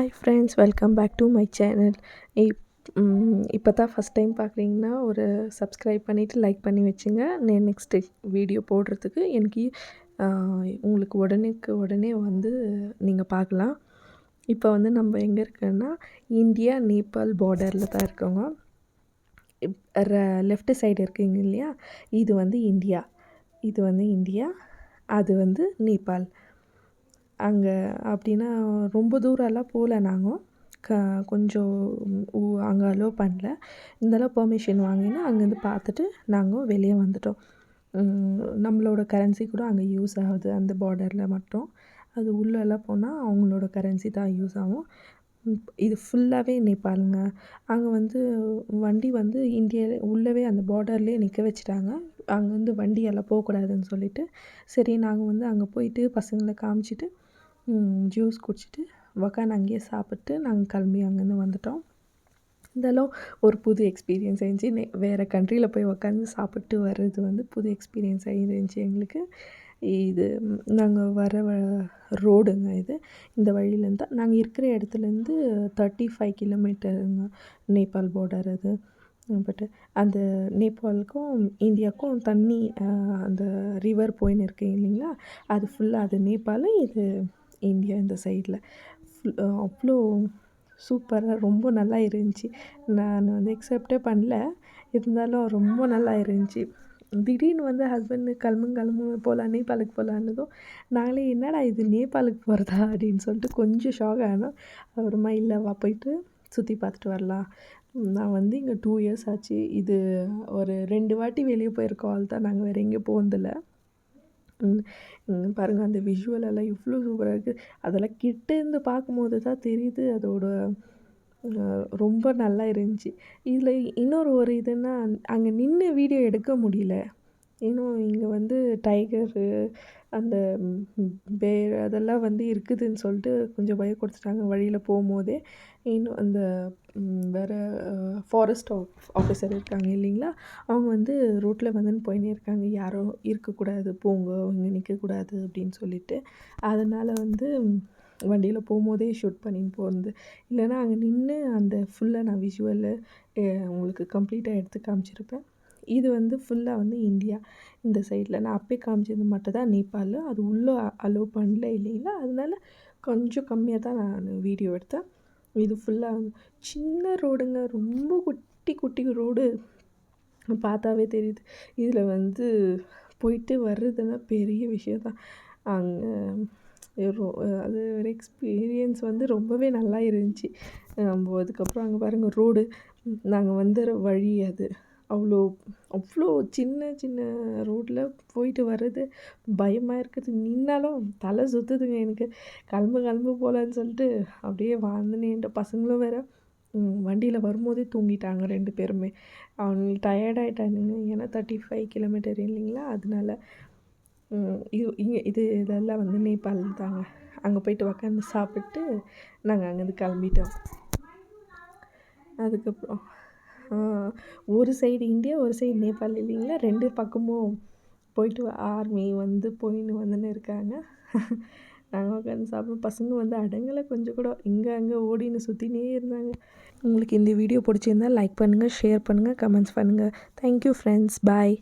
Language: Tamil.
Hi friends, welcome back to my channel. இப்போ தான் ஃபஸ்ட் டைம் பார்க்குறீங்கன்னா ஒரு சப்ஸ்கிரைப் பண்ணிவிட்டு லைக் பண்ணி வச்சுங்க. நான் நெக்ஸ்ட்டு வீடியோ போடுறதுக்கு எனக்கு உங்களுக்கு உடனே வந்து நீங்கள் பார்க்கலாம். இப்போ வந்து நம்ம எங்கே இருக்கோன்னா இந்தியா நேபாள் பார்டரில் தான் இருக்கோங்க. லெஃப்ட் சைடு இருக்குங்க இல்லையா, இது வந்து இந்தியா, அது வந்து நேபாள். அங்கே அப்படின்னா ரொம்ப தூரம்லாம் போகல. நாங்கள் கொஞ்சம் அங்கே அலோவ் பண்ணல. இருந்தாலும் பெர்மிஷன் வாங்கினா அங்கேருந்து பார்த்துட்டு நாங்கள் வெளியே வந்துட்டோம். நம்மளோட கரன்சி கூட அங்கே யூஸ் ஆகுது அந்த பார்டரில் மட்டும். அது உள்ளெல்லாம் போனால் அவங்களோட கரன்சி தான் யூஸ் ஆகும். இது ஃபுல்லாகவே நேபாளுங்க. அங்கே வந்து வண்டி வந்து இந்தியாவில் உள்ளவே அந்த பார்டர்லேயே நிற்க வச்சுட்டாங்க. அங்கே வந்து வண்டியெல்லாம் போகக்கூடாதுன்னு சொல்லிவிட்டு, சரி நாங்கள் வந்து அங்கே போயிட்டு பசங்களை காமிச்சிட்டு ஜூஸ் குடிச்சிட்டு உக்காந்து அங்கேயே சாப்பிட்டு நாங்கள் கிளம்பி அங்கேருந்து வந்துட்டோம். இருந்தாலும் ஒரு புது எக்ஸ்பீரியன்ஸ் ஆயிருந்துச்சு. வேறு கண்ட்ரியில் போய் உக்காந்து சாப்பிட்டு வர்றது வந்து புது எக்ஸ்பீரியன்ஸ் ஆகிருந்துச்சி எங்களுக்கு. இது நாங்கள் வர ரோடுங்க இது. இந்த வழியிலேருந்து தான் நாங்கள் இருக்கிற இடத்துலேருந்து 35 கிலோமீட்டருங்க நேபாள் பார்டர் அது. பட்டு அந்த நேபாளுக்கும் இந்தியாவுக்கும் தண்ணி அந்த ரிவர் போயின்னு இருக்கு இல்லைங்களா, அது ஃபுல்லாக அது நேபாள், இது இந்தியா இந்த சைடில். அவ்வளோ சூப்பராக ரொம்ப நல்லா இருந்துச்சு. நான் வந்து எக்ஸெப்டே பண்ணல, இருந்தாலும் ரொம்ப நல்லா இருந்துச்சு. திடீர்னு வந்து ஹஸ்பண்டு கிளம்பு போகலாம் நேபாளுக்கு போகலான்னதும் நாங்களே என்னடா இது நேபாளுக்கு போகிறதா அப்படின்னு சொல்லிட்டு கொஞ்சம் ஷாக் ஆனோம். அப்புறமா இல்லைவா போயிட்டு சுற்றி பார்த்துட்டு வரலாம். நான் வந்து இங்கே 2 இயர்ஸ் ஆச்சு. இது ஒரு 2 வாட்டி வெளியே போயிருக்கோம். அவள் தான், நாங்கள் வேறு எங்கேயும் போனதில்லை. பாருங்கள் அந்த விஷுவல் எல்லாம் இவ்வளோ சூப்பராக இருக்குது. அதெல்லாம் கிட்டேருந்து பார்க்கும்போது தான் தெரியுது அதோட ரொம்ப நல்லா இருந்துச்சு. இதில் இன்னொரு ஒரு இதுன்னா, அங்கே நின்று வீடியோ எடுக்க முடியல. இன்னும் இங்கே வந்து டைகரு அந்த பேர் அதெல்லாம் வந்து இருக்குதுன்னு சொல்லிட்டு கொஞ்சம் பயம் கொடுத்துட்டாங்க வழியில் போகும்போதே. இன்னும் அந்த வேறு ஃபாரஸ்ட் ஆஃபீஸர் இருக்காங்க இல்லைங்களா, அவங்க வந்து ரோட்டில் வந்துன்னு போயின்னே இருக்காங்க, யாரும் இருக்கக்கூடாது, போங்க இங்கே நிற்கக்கூடாது அப்படின்னு சொல்லிட்டு. அதனால் வந்து வண்டியில் போகும்போதே ஷூட் பண்ணின்னு போகிறது. இல்லைன்னா அங்கே நின்று அந்த ஃபுல்லாக நான் விஷுவலு உங்களுக்கு கம்ப்ளீட்டாக எடுத்து காமிச்சிருப்பேன். இது வந்து ஃபுல்லாக வந்து இந்தியா இந்த சைடில். நான் அப்போயே காமிச்சது மட்டும் தான் நேபாள். அது உள்ளே அலோவ் பண்ணல இல்லைங்களா, அதனால கொஞ்சம் கம்மியாக தான் நான் வீடியோ எடுத்தேன். இது ஃபுல்லாக சின்ன ரோடுங்க, ரொம்ப குட்டி ரோடு பார்த்தாவே தெரியுது. இதில் வந்து போயிட்டு வர்றதுன்னா பெரிய விஷயம் தான். அங்கே அது ஒரு எக்ஸ்பீரியன்ஸ் வந்து ரொம்பவே நல்லா இருந்துச்சு. நம்ம அதுக்கப்புறம் அங்கே பாருங்கள் ரோடு, நாங்கள் வந்துற வழி அது அவ்வளோ சின்ன ரோட்டில் போயிட்டு வர்றது பயமாக இருக்குது. நின்னாலும் தலை சுற்றுதுங்க எனக்கு. கிளம்பு போகலான்னு சொல்லிட்டு அப்படியே வாழ்ந்துன்னு பசங்களும் வேறு வண்டியில் வரும்போதே தூங்கிட்டாங்க 2 பேருமே. அவங்களுக்கு டயர்டாயிட்டானுங்க. ஏன்னா 35 கிலோமீட்டர் இல்லைங்களா, அதனால. இதெல்லாம் வந்து நேபாள் தாங்க. அங்கே போயிட்டு உக்காந்து சாப்பிட்டு நாங்கள் அங்கேருந்து கிளம்பிட்டோம். அதுக்கப்புறம் ஒரு சைடு இந்தியா, ஒரு சைடு நேபாள் இல்லைங்களா, 2 பக்கமும் போயிட்டு ஆர்மி வந்து போயின்னு வந்துன்னு இருக்காங்க. நாங்கள் உட்காந்து சாப்பிடுவோம். பசங்க வந்து அடங்கலை கொஞ்சம் கூட, இங்கே அங்கே ஓடின்னு சுற்றினே இருந்தாங்க. உங்களுக்கு இந்த வீடியோ பிடிச்சிருந்தால் லைக் பண்ணுங்கள், ஷேர் பண்ணுங்கள், கமெண்ட்ஸ் பண்ணுங்கள். தேங்க்யூ ஃப்ரெண்ட்ஸ், பாய்.